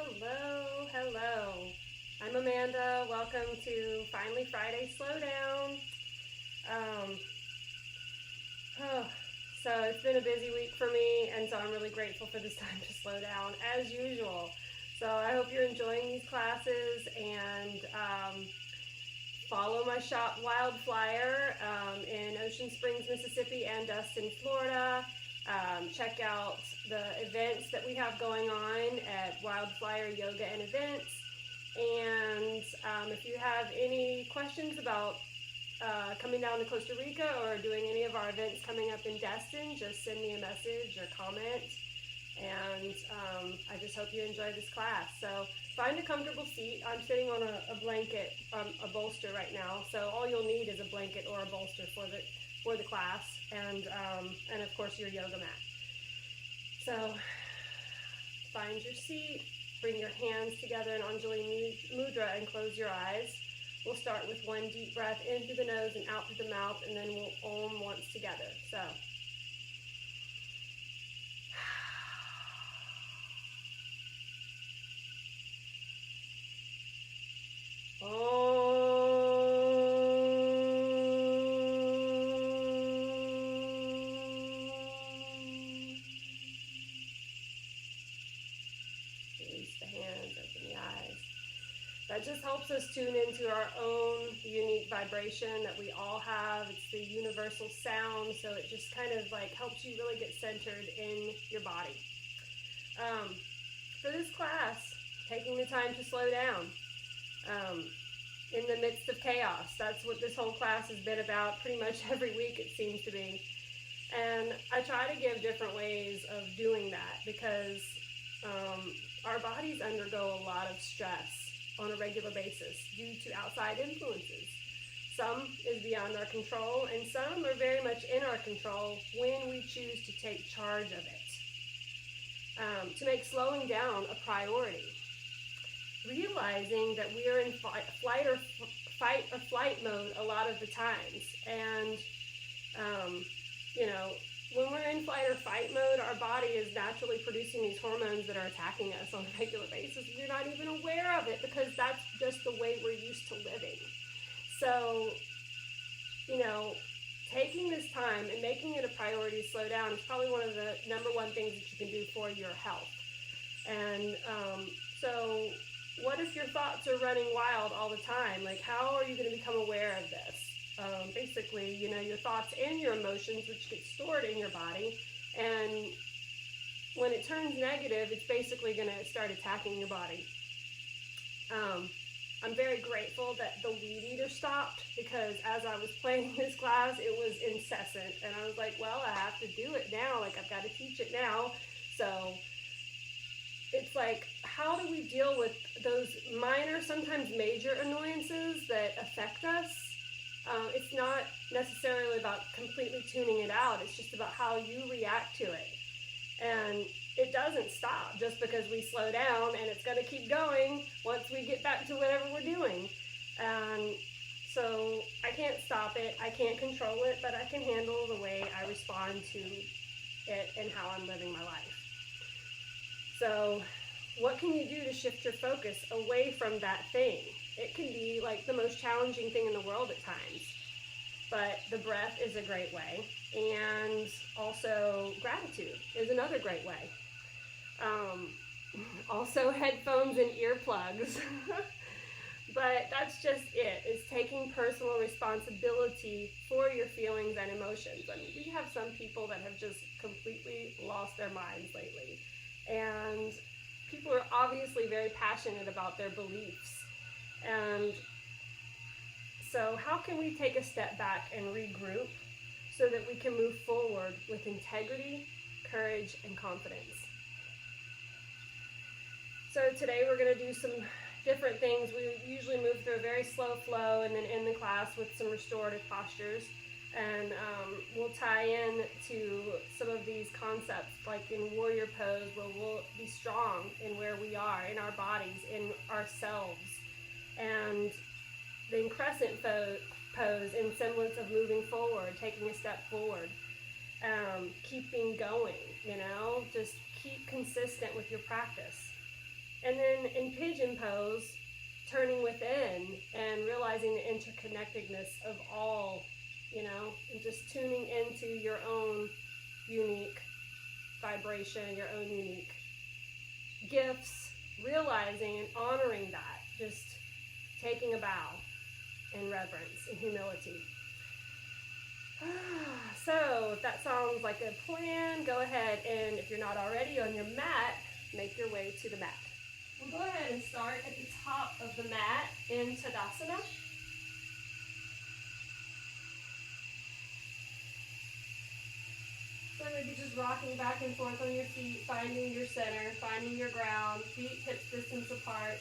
Hello, hello. I'm Amanda. Welcome to Finally Friday Slowdown. Um, oh, so it's been a busy week for me, and so I'm really grateful for this time to slow down as usual. So I hope you're enjoying these classes and follow my shop Wildflyer in Ocean Springs, Mississippi and Destin, Florida. Check out the events that we have going on at Wildflyer Yoga and Events. And if you have any questions about coming down to Costa Rica or doing any of our events coming up in Destin, just send me a message or comment. And I just hope you enjoy this class. So find a comfortable seat. I'm sitting on a blanket, a bolster right now. So all you'll need is a blanket or a bolster for the class, and of course your yoga mat. So find your seat, bring your hands together in Anjali Mudra and close your eyes. We'll start with one deep breath in through the nose and out through the mouth, and then we'll Om once together. So Release the hands, open the eyes. That just helps us tune into our own unique vibration that we all have. It's the universal sound, so it just kind of like helps you really get centered in your body. For this class, taking the time to slow down in the midst of chaos. That's what this whole class has been about pretty much every week, it seems to be. And I try to give different ways of doing that because our bodies undergo a lot of stress on a regular basis due to outside influences. Some is beyond our control, and some are very much in our control when we choose to take charge of it. To make slowing down a priority. Realizing that we are in fight or flight mode a lot of the times. And, when we're in flight or fight mode, our body is naturally producing these hormones that are attacking us on a regular basis. We're not even aware of it because that's just the way we're used to living. So, taking this time and making it a priority to slow down is probably one of the number one things that you can do for your health. And so what if your thoughts are running wild all the time? Like, how are you going to become aware of this? Basically, your thoughts and your emotions, which get stored in your body. And when it turns negative, it's basically going to start attacking your body. I'm very grateful that the weed eater stopped because as I was playing this class, it was incessant. And I was like, well, I have to do it now. Like, I've got to teach it now. So it's like, how do we deal with those minor, sometimes major annoyances that affect us? It's not necessarily about completely tuning it out. It's just about how you react to it. And it doesn't stop just because we slow down, and it's going to keep going once we get back to whatever we're doing. And so I can't stop it. I can't control it, but I can handle the way I respond to it and how I'm living my life. So what can you do to shift your focus away from that thing? It can be like the most challenging thing in the world at times, but the breath is a great way. And also gratitude is another great way. Also headphones and earplugs. But that's just it. It's taking personal responsibility for your feelings and emotions. I mean, we have some people that have just completely lost their minds lately. And people are obviously very passionate about their beliefs. And so how can we take a step back and regroup so that we can move forward with integrity, courage, and confidence? So today we're going to do some different things. We usually move through a very slow flow and then end the class with some restorative postures. And we'll tie in to some of these concepts, like in warrior pose, where we'll be strong in where we are, in our bodies, in ourselves. And the crescent pose in semblance of moving forward, taking a step forward, keeping going, just keep consistent with your practice. And then in pigeon pose, turning within and realizing the interconnectedness of all, and just tuning into your own unique vibration, your own unique gifts, realizing and honoring that, just taking a bow in reverence and humility. So if that sounds like a plan, go ahead and if you're not already on your mat, make your way to the mat. We'll go ahead and start at the top of the mat in Tadasana. So maybe just rocking back and forth on your feet, finding your center, finding your ground, feet hips distance apart,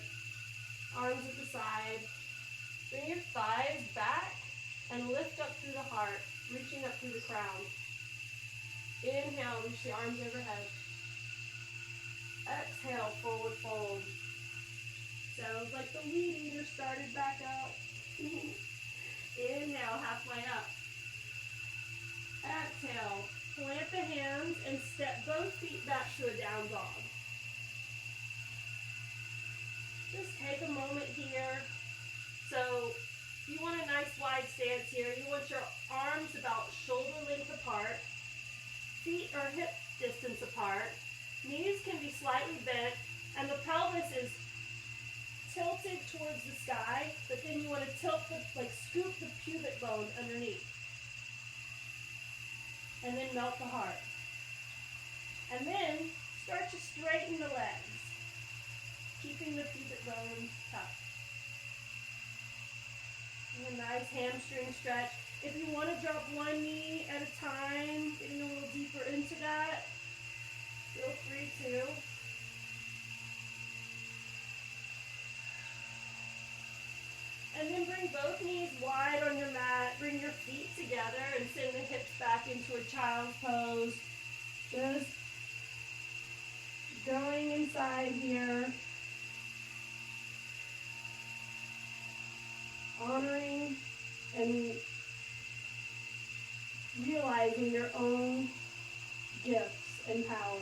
arms at the side. Bring your thighs back and lift up through the heart, reaching up through the crown. Inhale, reach the arms overhead. Exhale, forward fold. Sounds like the weed eater started back up. Inhale, halfway up. Exhale, plant the hands and step both feet back to a down dog. Just take a moment here. So you want a nice wide stance here. You want your arms about shoulder length apart. Feet are hip distance apart. Knees can be slightly bent, and the pelvis is tilted towards the sky, but then you want to tilt scoop the pubic bone underneath. And then melt the heart. And then start to straighten the legs, keeping the pubic bone tucked. And a nice hamstring stretch. If you want to drop one knee at a time, getting a little deeper into that, feel free to. And then bring both knees wide on your mat. Bring your feet together and send the hips back into a child's pose. Just going inside here. Honoring and realizing your own gifts and power.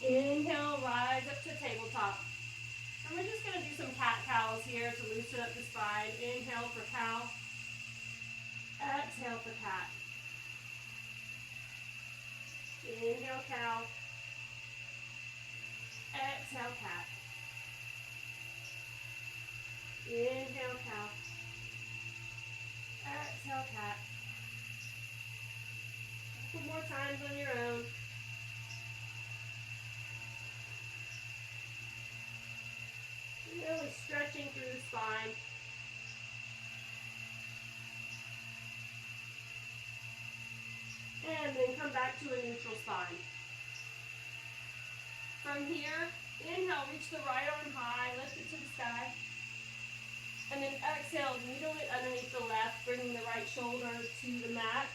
Inhale, rise up to tabletop. And we're just going to do some cat-cows here to loosen up the spine. Inhale for cow. Exhale for cat. Inhale, cow. Exhale, cat. Inhale, cow. Exhale, cat. A couple more times on your own. Really stretching through the spine. And then come back to a neutral spine. From here, inhale, reach the right arm high, lift it to the sky. And then exhale, needle it underneath the left, bringing the right shoulder to the mat.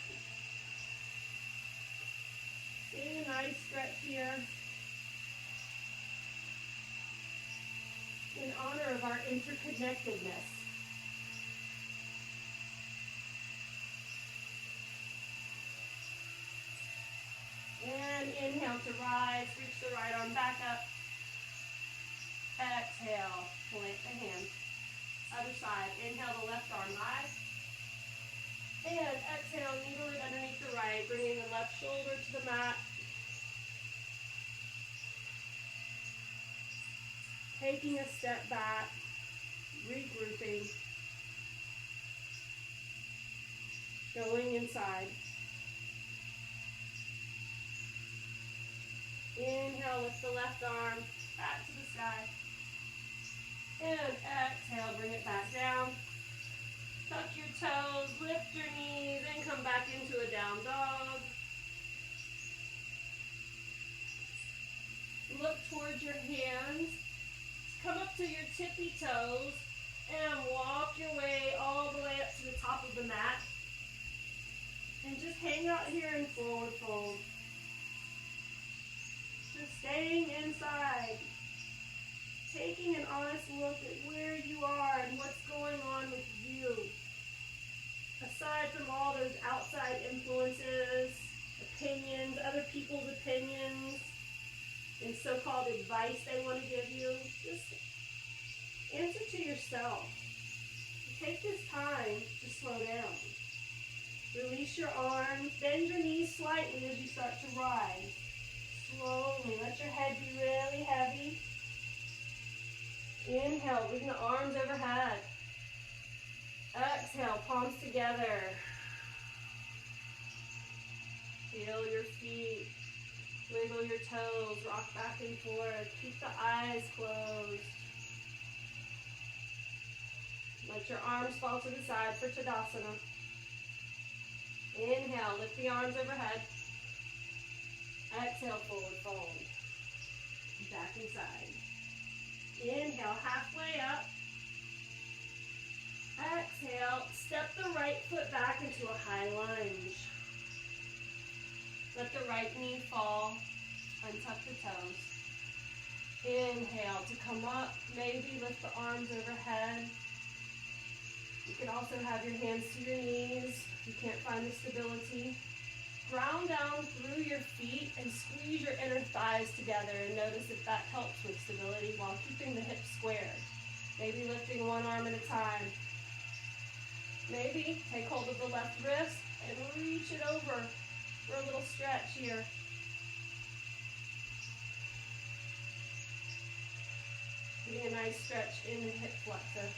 Getting a nice stretch here. In honor of our interconnectedness. And inhale to rise, reach the right arm back up. Exhale, plant the hand. Other side, inhale the left arm high. And exhale, needle it underneath the right, bringing the left shoulder to the mat. Taking a step back, regrouping, going inside. Inhale, lift the left arm back to the sky. And exhale, bring it back down. Tuck your toes, lift your knees, and come back into a down dog. Look towards your hands. Come up to your tippy toes and walk your way all the way up to the top of the mat. And just hang out here in forward fold. Just staying inside. Taking an honest look at where you are and what's going on with you. A aside from all those outside influences, opinions, other people's opinions, and so-called advice they want to give you, just answer to yourself. Take this time to slow down. Release your arms, bend your knees slightly as you start to rise. Slowly, let your head be really heavy. Inhale, bring the arms overhead. Exhale, palms together. Feel your feet. Wiggle your toes, rock back and forth. Keep the eyes closed. Let your arms fall to the side for Tadasana. Inhale, lift the arms overhead. Exhale, forward fold. Back inside. Inhale, halfway up. Exhale, step the right foot back into a high lunge. Let the right knee fall. Untuck the toes. Inhale to come up. Maybe lift the arms overhead. You can also have your hands to your knees if you can't find the stability. Ground down through your feet and squeeze your inner thighs together, and notice if that helps with stability while keeping the hips squared. Maybe lifting one arm at a time. Maybe take hold of the left wrist and reach it over for a little stretch here. Getting a nice stretch in the hip flexor.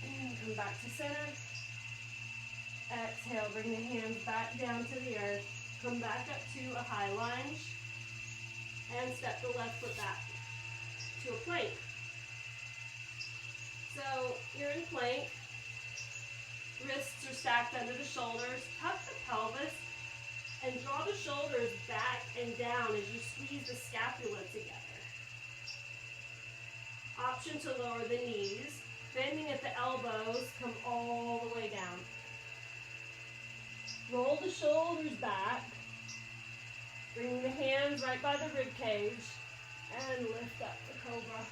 And come back to center. Exhale, bring the hands back down to the earth. Come back up to a high lunge. And step the left foot back to a plank. So you're in plank. Wrists are stacked under the shoulders. Tuck the pelvis and draw the shoulders back and down as you squeeze the scapula together. Option to lower the knees. Bending at the elbows, come all the way down. Roll the shoulders back. Bring the hands right by the rib cage and lift up the cobra.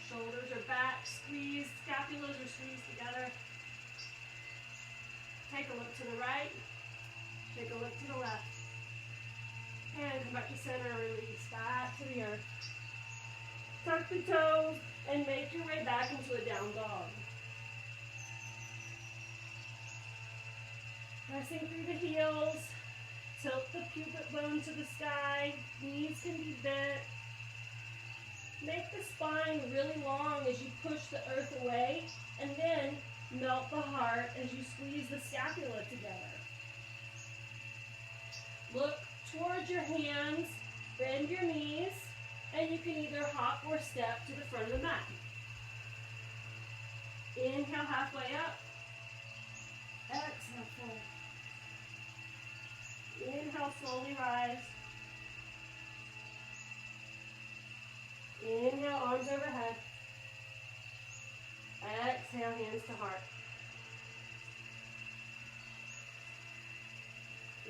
Shoulders are back, squeezed, scapulas are squeezed together. Take a look to the right, take a look to the left. And come back to center, release back to the earth. Tuck the toes and make your way back into a down dog. Pressing through the heels, tilt the pubic bone to the sky, knees can be bent. Make the spine really long as you push the earth away, and then melt the heart as you squeeze the scapula together. Look towards your hands, bend your knees, and you can either hop or step to the front of the mat. Inhale, halfway up. Exhale, fold. Inhale, slowly rise. Inhale, arms overhead. Exhale, hands to heart.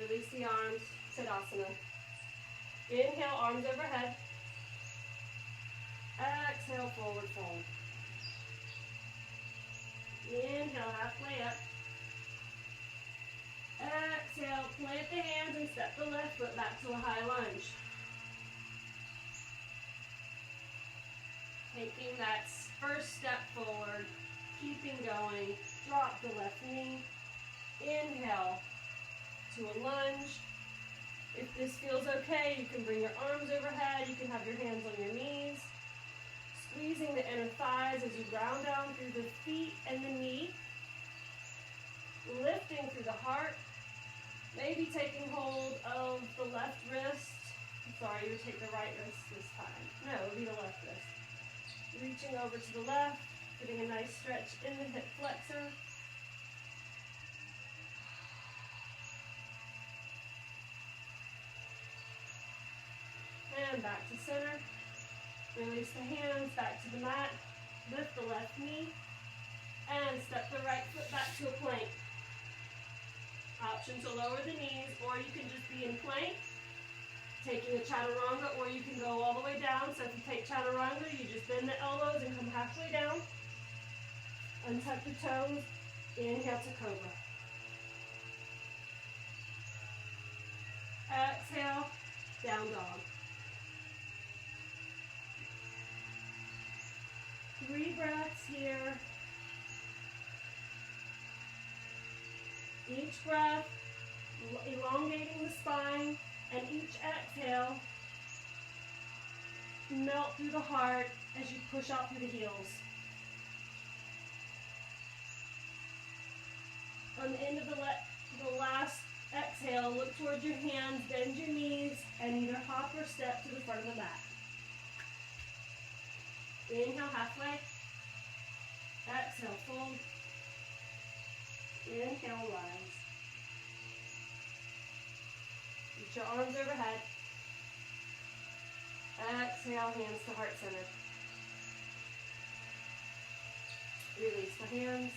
Release the arms, Tadasana. Inhale, arms overhead. Exhale, forward fold. Inhale, halfway up. Exhale, plant the hands and step the left foot back to a high lunge. Taking that first step forward, keeping going, drop the left knee. Inhale to a lunge. If this feels okay, you can bring your arms overhead. You can have your hands on your knees. Squeezing the inner thighs as you ground down through the feet and the knee. Lifting through the heart. Maybe taking hold of the left wrist. Sorry, you would take the right wrist this time. No, it would be the left wrist. Reaching over to the left, getting a nice stretch in the hip flexor. And back to center. Release the hands back to the mat. Lift the left knee. And step the right foot back to a plank. Option to lower the knees, or you can just be in plank, taking a chaturanga, or you can go all the way down. So if you take chaturanga, you just bend the elbows and come halfway down. Untuck the toes. Inhale to cobra. Exhale, down dog. 3 breaths here. Each breath elongating the spine, and each exhale melt through the heart as you push out through the heels. On the end of the last exhale, look towards your hands, bend your knees, and either hop or step to the front of the mat. Inhale halfway. Exhale, fold. Inhale, rise. Reach your arms overhead. Exhale, hands to heart center. Release the hands.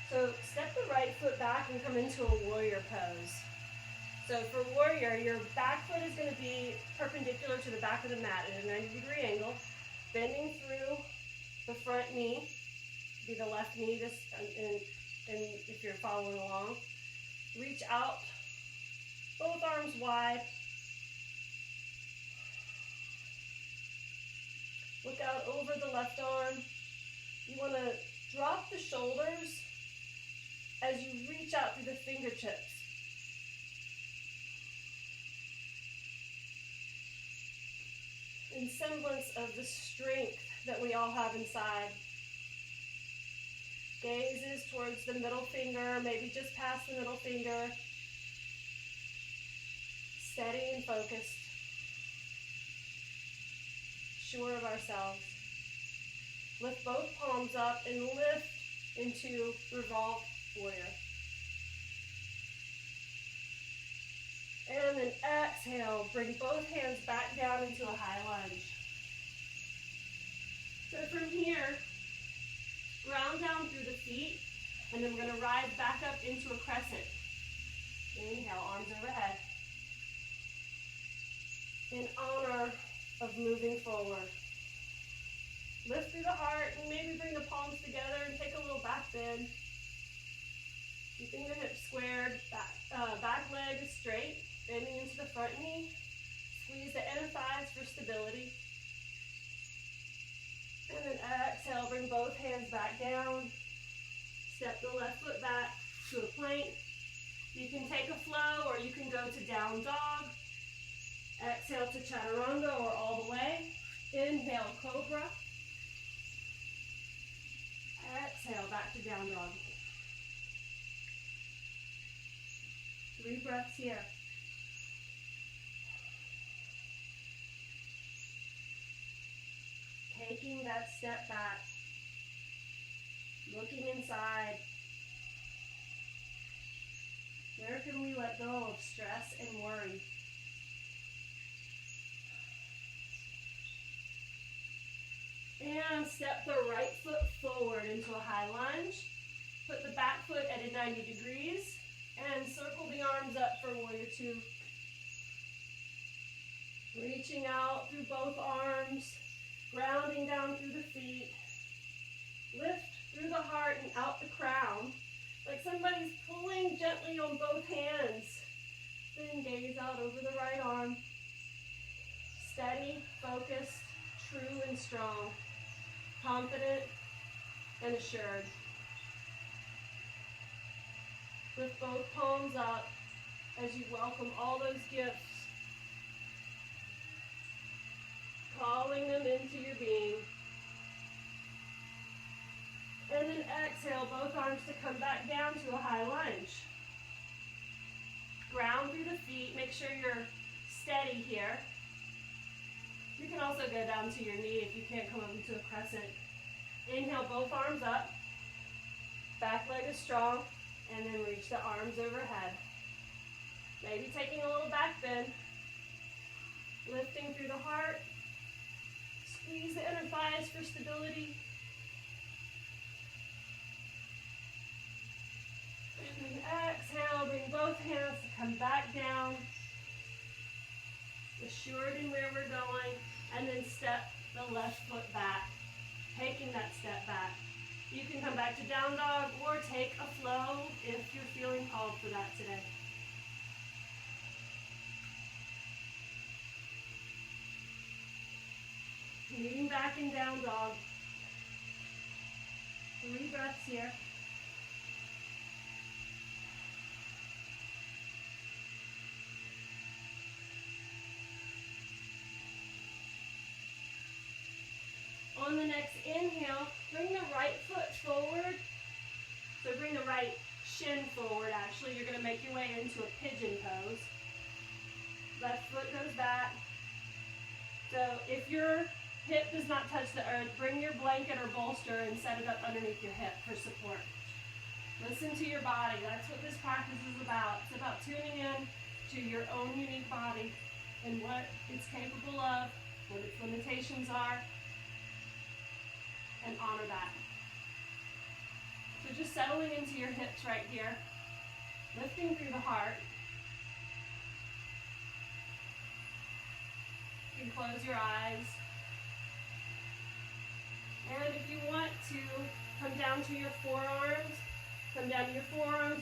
So step the right foot back and come into a warrior pose. So for warrior, your back foot is going to be perpendicular to the back of the mat at a 90-degree angle, bending through the front knee, be the left knee, and if you're following along. Reach out, both arms wide. Look out over the left arm. You want to drop the shoulders as you reach out through the fingertips. In semblance of the strength that we all have inside. Gaze is towards the middle finger, maybe just past the middle finger. Steady and focused. Sure of ourselves. Lift both palms up and lift into revolved warrior. And then exhale, bring both hands back down into a high lunge. So from here, ground down through the feet, and then we're going to rise back up into a crescent. Inhale, arms overhead. In honor of moving forward. Lift through the heart and maybe bring the palms together and take a little back bend. Keeping the hips squared, back leg is straight, bending into the front knee. Squeeze the inner thighs for stability. And then exhale, bring both hands back down. Step the left foot back to a plank. You can take a flow or you can go to down dog. Exhale to chaturanga or all the way. Inhale, cobra. Exhale, back to down dog. 3 breaths here. Taking that step back. Looking inside. Where can we let go of stress and worry? And step the right foot forward into a high lunge. Put the back foot at a 90 degrees and circle the arms up for warrior 2. Reaching out through both arms, grounding down through the feet. Lift through the heart and out the crown, like somebody's pulling gently on both hands. Then gaze out over the right arm. Steady, focused, true and strong. Confident and assured. Lift both palms up as you welcome all those gifts, calling them into your being. And then exhale, both arms to come back down to a high lunge. Ground through the feet, make sure you're steady here. You can also go down to your knee if you can't come up into a crescent. Inhale, both arms up. Back leg is strong. And then reach the arms overhead. Maybe taking a little back bend. Lifting through the heart. Squeeze the inner thighs for stability. And then exhale, bring both hands to come back down. Assured in where we're going. And then step the left foot back. taking that step back. You can come back to down dog or take a flow if you're feeling called for that today. Meeting back in down dog. 3 breaths here. On the next inhale, bring the right foot forward. So bring the right shin forward, actually. You're going to make your way into a pigeon pose. Left foot goes back. So if your hip does not touch the earth, bring your blanket or bolster and set it up underneath your hip for support. Listen to your body. That's what this practice is about. It's about tuning in to your own unique body and what it's capable of, what its limitations are, and honor that. So just settling into your hips right here, lifting through the heart. You can close your eyes. And if you want to come down to your forearms,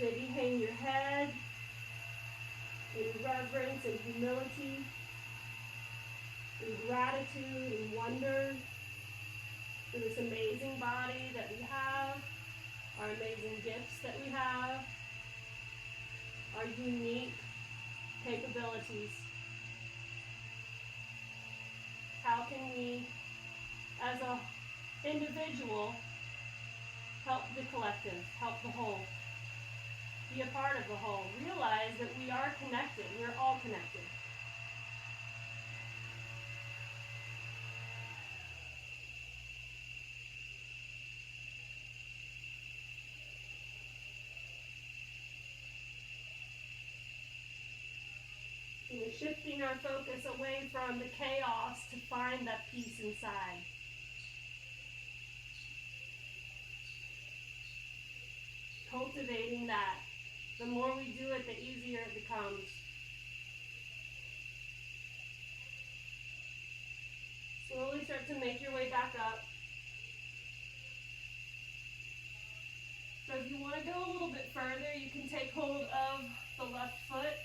maybe hang your head in reverence and humility, in gratitude and wonder for this amazing body that we have, our amazing gifts that we have, our unique capabilities. How can we, as an individual, help the collective, help the whole, be a part of the whole, realize that we are connected, we're all connected. And we're shifting our focus away from the chaos to find that peace inside. Cultivating that. The more we do it, the easier it becomes. Slowly start to make your way back up. So if you want to go a little bit further, you can take hold of the left foot.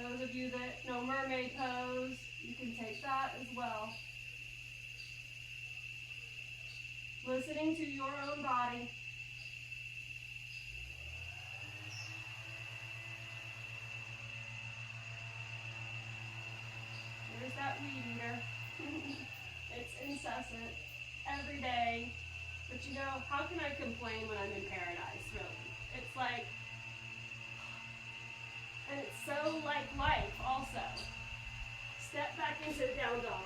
Those of you that know mermaid pose, you can take that as well. Listening to your own body. There's that weed eater. It's incessant, every day. But you know, how can I complain when I'm in paradise, really? It's like, and it's so like life also. Step back into the down dog.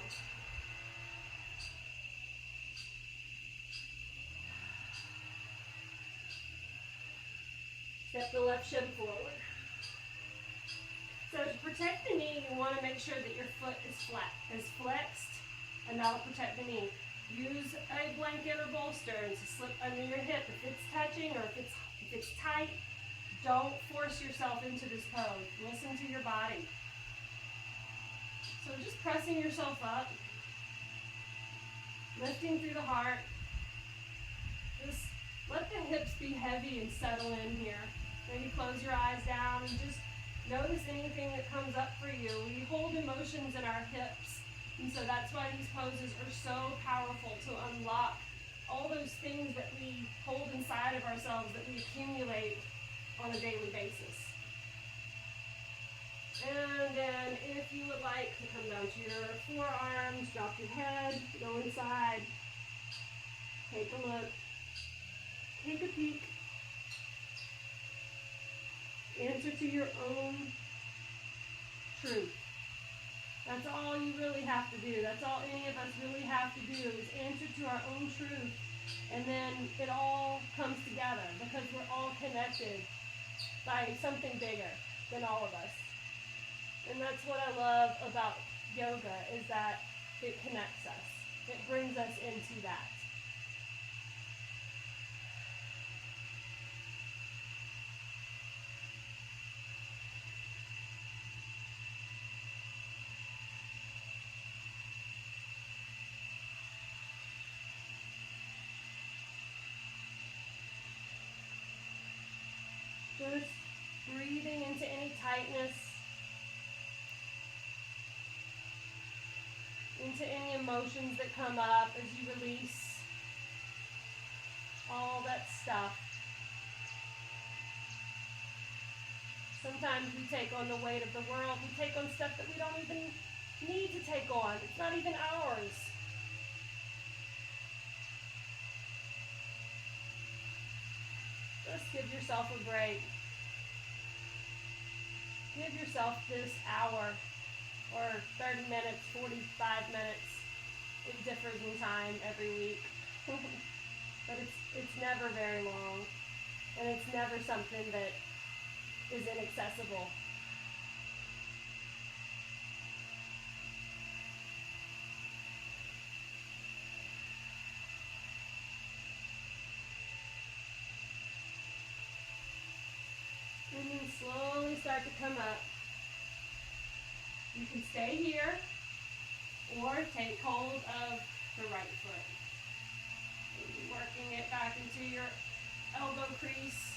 Step the left shin forward. So to protect the knee, you want to make sure that your foot is flat, is flexed, and that'll protect the knee. Use a blanket or bolster and to slip under your hip. If it's touching or if it's tight, don't force yourself into this pose. Listen to your body. So just pressing yourself up, lifting through the heart. Just let the hips be heavy and settle in here. Maybe close your eyes down and just notice anything that comes up for you. We hold emotions in our hips, and so that's why these poses are so powerful, to unlock all those things that we hold inside of ourselves that we accumulate on a daily basis. And then if you would like to come down to your forearms, drop your head, go inside, take a look, take a peek, answer to your own truth. That's all you really have to do. That's all any of us really have to do is answer to our own truth. And then it all comes together because we're all connected by something bigger than all of us. And that's what I love about yoga, is that it connects us. It brings us into that. breathing into any tightness, into any emotions that come up as you release all that stuff. Sometimes we take on the weight of the world. We take on stuff that we don't even need to take on. It's not even ours. Just give yourself a break. Give yourself this hour or 30 minutes, 45 minutes. It differs in time every week. But it's never very long. And it's never something that is inaccessible. And then slowly start to come up. You can stay here or take hold of the right foot. Maybe working it back into your elbow crease.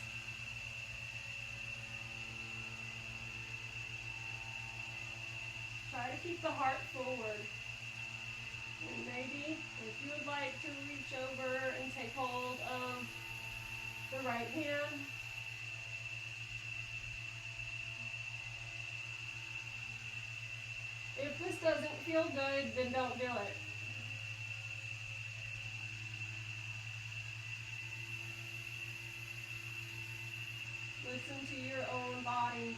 Try to keep the heart forward. And maybe if you would like to reach over and take hold of the right hand, if this doesn't feel good, then don't do it. Listen to your own body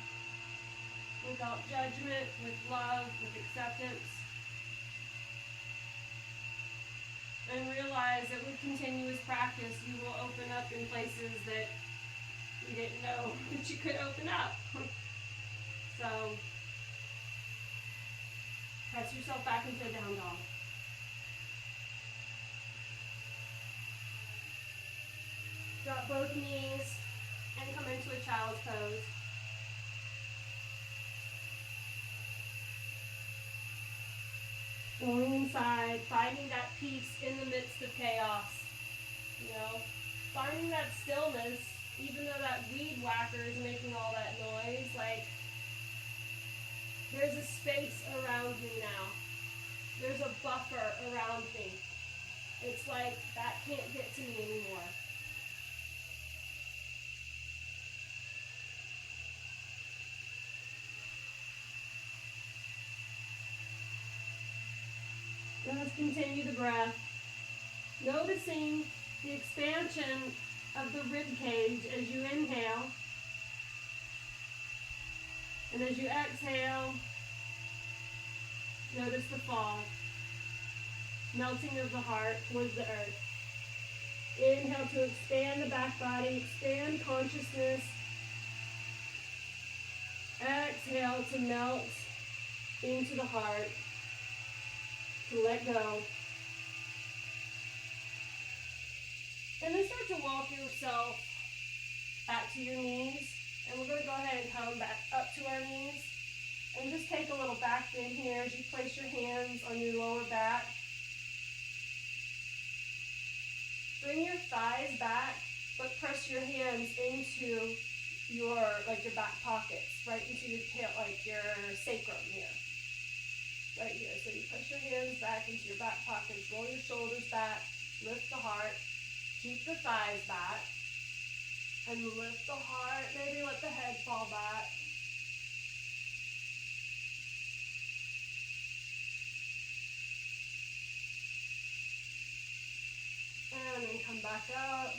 without judgment, with love, with acceptance. And realize that with continuous practice, you will open up in places that you didn't know that you could open up. So, press yourself back into a down dog. Drop both knees and come into a child's pose. Going inside, finding that peace in the midst of chaos. You know, finding that stillness, even though that weed whacker is making all that noise, like, there's a space around me now. There's a buffer around me. It's like, that can't get to me anymore. Let's continue the breath. Noticing the expansion of the rib cage as you inhale. And as you exhale, notice the fall. Melting of the heart towards the earth. Inhale to expand the back body, expand consciousness. Exhale to melt into the heart. To let go. And then start to walk yourself back to your knees. And we're going to go ahead and come back up to our knees. And just take a little back bend here as you place your hands on your lower back. Bring your thighs back, but press your hands into your back pockets, right into your tail, like your sacrum here. Right here. So you push your hands back into your back pockets, roll your shoulders back, lift the heart, keep the thighs back, and lift the heart. Maybe let the head fall back. And then come back up.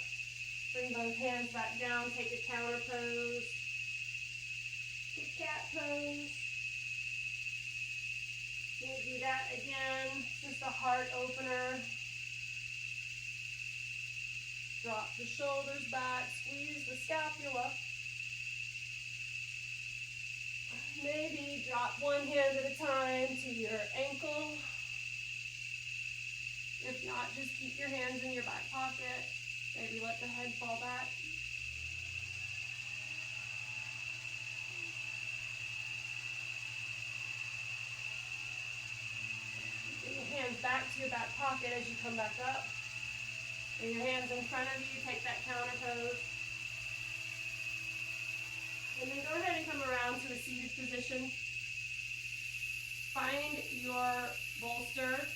Bring both hands back down. Take a counter pose. Good cat pose. We'll do that again, just a heart opener. Drop the shoulders back, squeeze the scapula. Maybe drop one hand at a time to your ankle. If not, just keep your hands in your back pocket. Maybe let the head fall back. Back to your back pocket as you come back up. Bring your hands in front of you, take that counter pose. And then go ahead and come around to a seated position. Find your bolster.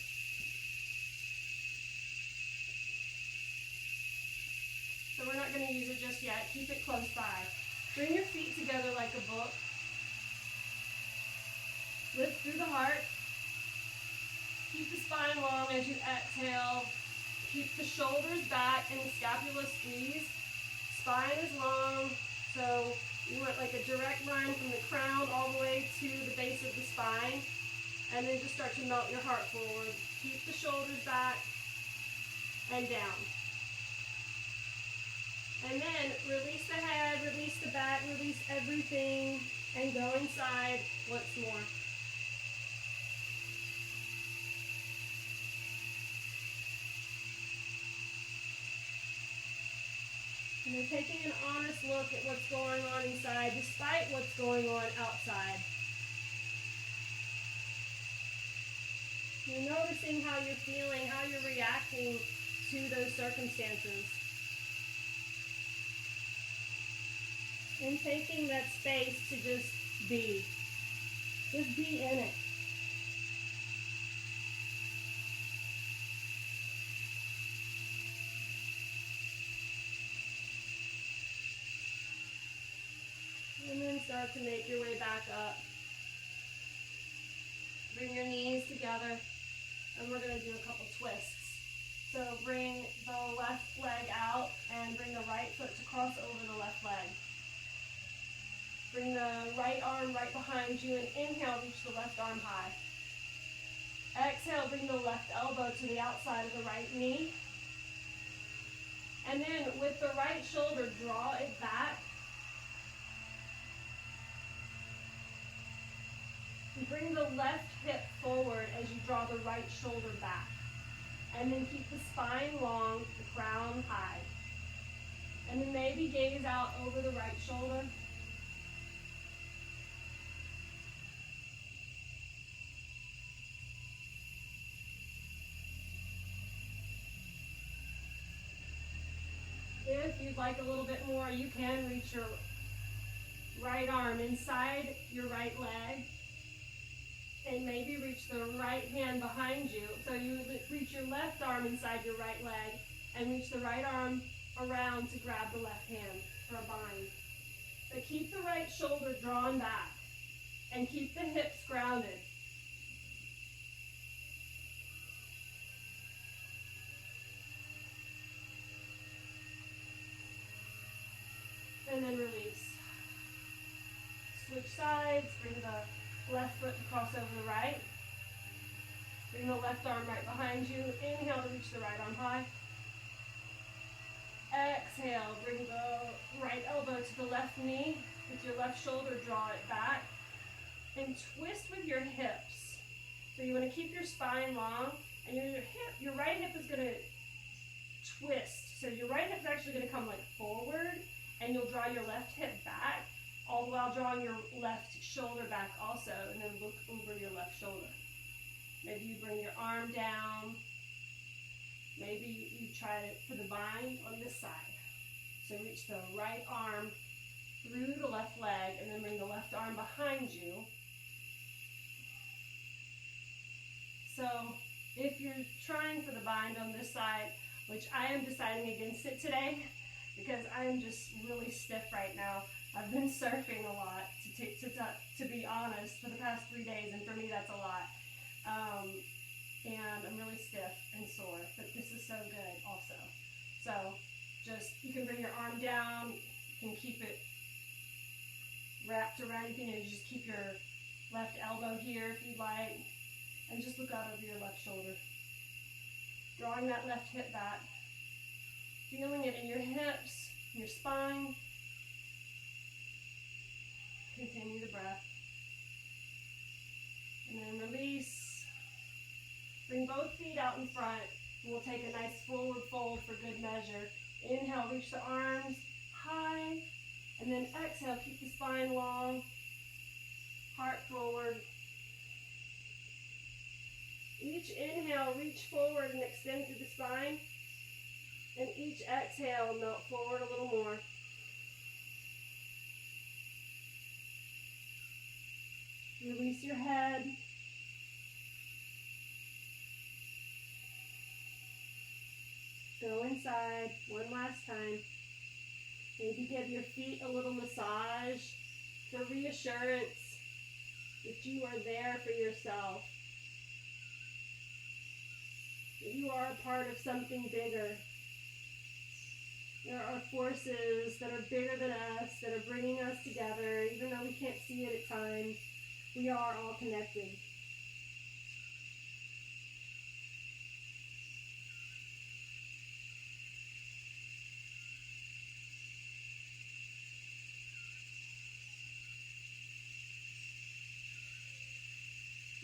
So we're not going to use it just yet. Keep it close by. Bring your feet together like a book. Lift through the heart. Keep the spine long as you exhale. Keep the shoulders back and the scapula squeeze. Spine is long, so you want like a direct line from the crown all the way to the base of the spine. And then just start to melt your heart forward. Keep the shoulders back and down. And then release the head, release the back, release everything, and go inside once more. And then taking an honest look at what's going on inside, despite what's going on outside. You're noticing how you're feeling, how you're reacting to those circumstances. And taking that space to just be. Just be in it. And then start to make your way back up. Bring your knees together, and we're going to do a couple twists. So bring the left leg out and bring the right foot to cross over the left leg. Bring the right arm right behind you and inhale, reach the left arm high. Exhale, bring the left elbow to the outside of the right knee. And then with the right shoulder, draw it back. And bring the left hip forward as you draw the right shoulder back. And then keep the spine long, the crown high. And then maybe gaze out over the right shoulder. If you'd like a little bit more, you can reach your right arm inside your right leg and maybe reach the right hand behind you. So you reach your left arm inside your right leg and reach the right arm around to grab the left hand for a bind. But keep the right shoulder drawn back and keep the hips grounded. And then release. Switch sides, bring the left foot to cross over the right. Bring the left arm right behind you. Inhale to reach the right arm high. Exhale, bring the right elbow to the left knee. With your left shoulder, draw it back. And twist with your hips. So you want to keep your spine long, and your right hip is going to twist. So your right hip is actually going to come like forward, and you'll draw your left hip back, all the while drawing your left shoulder back also, and then look over your left shoulder. Maybe you bring your arm down. Maybe you try it for the bind on this side. So reach the right arm through the left leg, and then bring the left arm behind you. So if you're trying for the bind on this side, which I am deciding against it today, because I'm just really stiff right now. I've been surfing a lot, to be honest, for the past 3 days, and for me that's a lot. And I'm really stiff and sore, but this is so good also. So just, you can bring your arm down, you can keep it wrapped around, you can just keep your left elbow here if you'd like, and just look out over your left shoulder. Drawing that left hip back. Feeling it in your hips, your spine. Continue the breath. And then release. Bring both feet out in front. And we'll take a nice forward fold for good measure. Inhale, reach the arms high. And then exhale, keep the spine long. Heart forward. Each inhale, reach forward and extend through the spine. And each exhale, melt forward a little more. release your head. Go inside one last time. Maybe give your feet a little massage for reassurance that you are there for yourself. That you are a part of something bigger. There are forces that are bigger than us, that are bringing us together, even though we can't see it at times. We are all connected.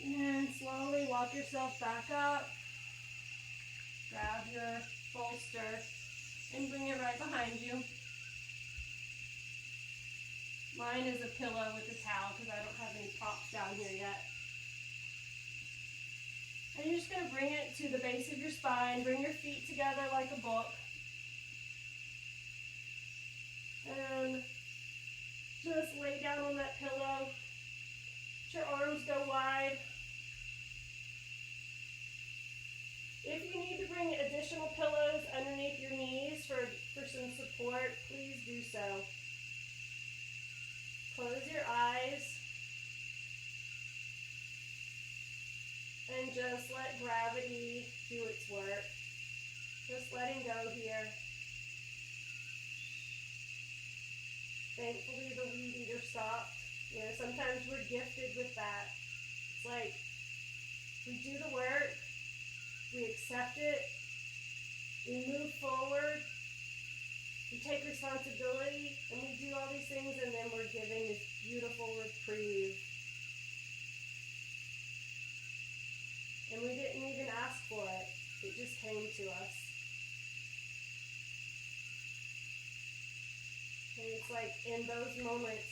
And slowly walk yourself back up. Grab your bolster and bring it right behind you. Mine is a pillow with a towel because I don't have any props down here yet. And you're just going to bring it to the base of your spine. Bring your feet together like a book. And just lay down on that pillow. Let your arms go wide. If you need to bring additional pillows underneath your knees for some support, please do so. Close your eyes and just let gravity do its work. Just letting go here. Thankfully, the weed eater stopped. You know, sometimes we're gifted with that. It's like we do the work, we accept it, we move forward, we take responsibility, and we do all these things, and then we're given this beautiful reprieve. And we didn't even ask for it. It just came to us. And it's like in those moments,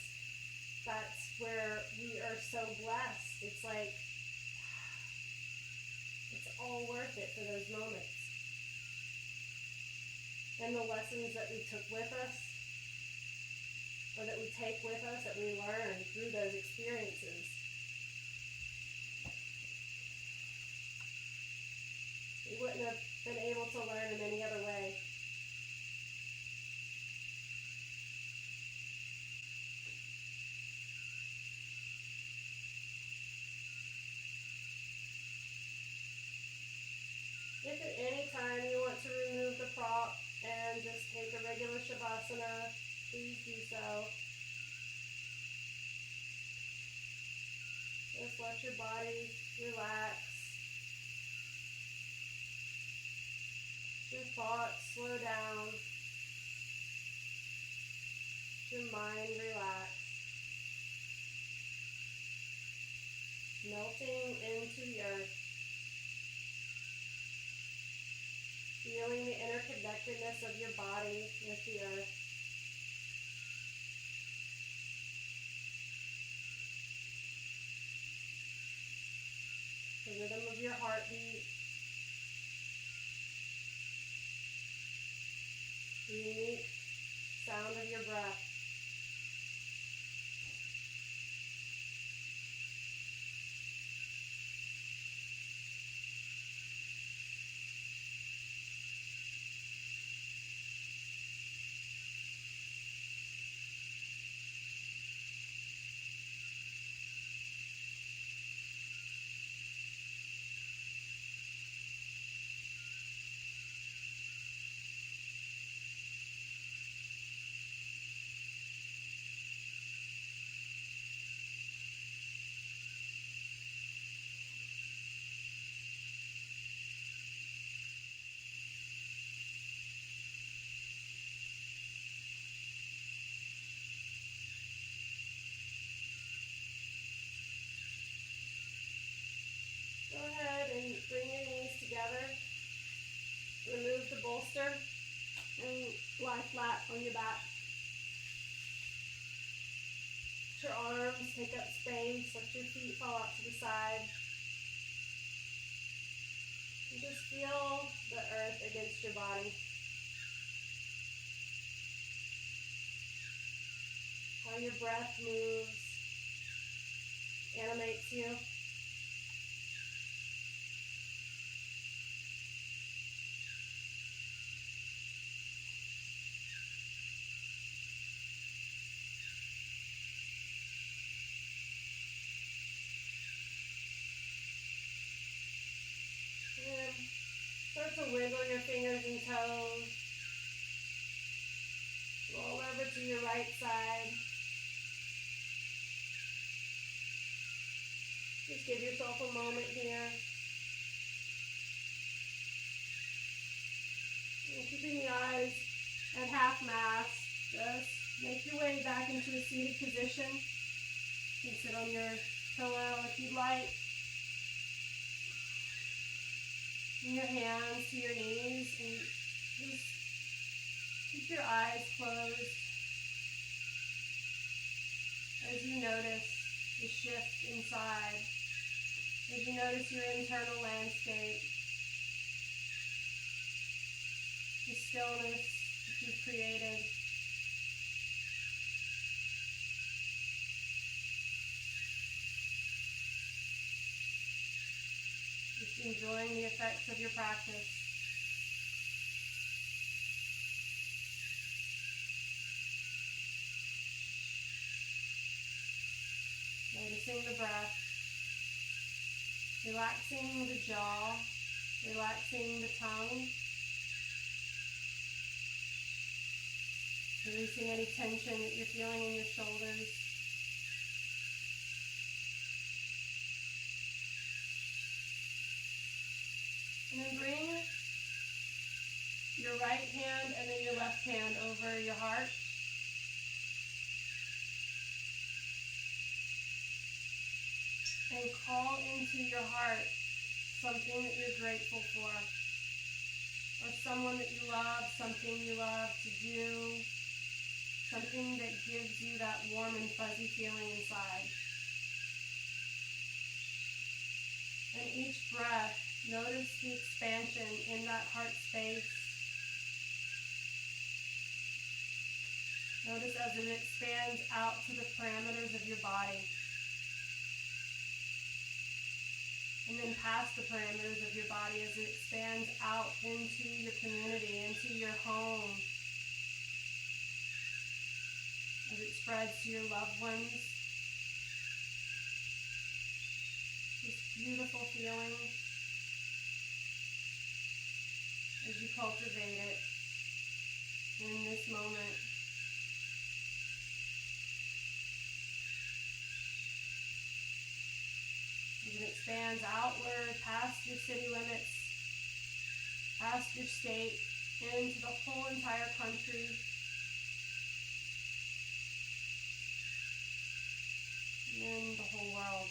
that's where we are so blessed. It's like, it's all worth it for those moments. And the lessons that we took with us, or that we take with us, that we learn through those experiences. We wouldn't have been able to learn in any other way. If at any time you want to remove the prop and just take a regular Shavasana, please do so. Just let your body relax. Your thoughts slow down. Your mind relax. Melting into the earth. Feeling the interconnectedness of your body with the earth. The rhythm of your heartbeat. The unique sound of your breath. Go ahead and bring your knees together. Remove the bolster and lie flat on your back. Let your arms take up space. Let your feet fall out to the side. And just feel the earth against your body. How your breath moves animates you. And then start to wiggle your fingers and toes. Roll over to your right side. Just give yourself a moment here. And keeping the eyes at half mast, just make your way back into a seated position. You can sit on your pillow if you'd like. Bring your hands to your knees and just keep your eyes closed as you notice the shift inside, as you notice your internal landscape, the stillness that you've created. Just enjoying the effects of your practice. Noticing the breath, relaxing the jaw, relaxing the tongue, releasing any tension that you're feeling in your shoulders. And then bring your right hand and then your left hand over your heart. And call into your heart something that you're grateful for, or someone that you love, something you love to do, something that gives you that warm and fuzzy feeling inside. And each breath, notice the expansion in that heart space. Notice as it expands out to the parameters of your body. And then past the parameters of your body as it expands out into your community, into your home. As it spreads to your loved ones. This beautiful feeling as you cultivate it in this moment. As it expands outward past your city limits, past your state, into the whole entire country. And then the whole world.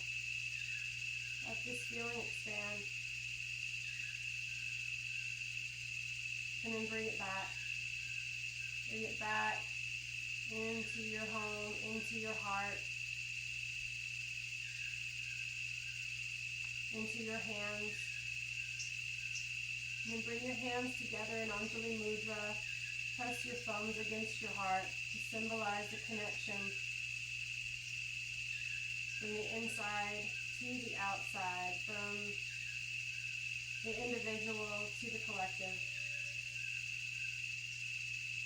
Let this feeling expand. And then bring it back. Bring it back into your home, into your heart, into your hands. And then bring your hands together in Anjali Mudra. Press your thumbs against your heart to symbolize the connection from the inside to the outside, from the individual to the collective.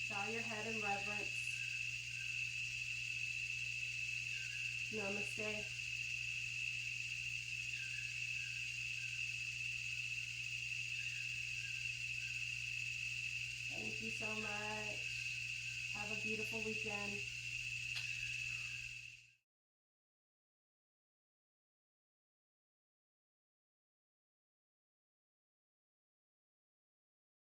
Bow your head in reverence. Namaste. Thank you so much. Have a beautiful weekend.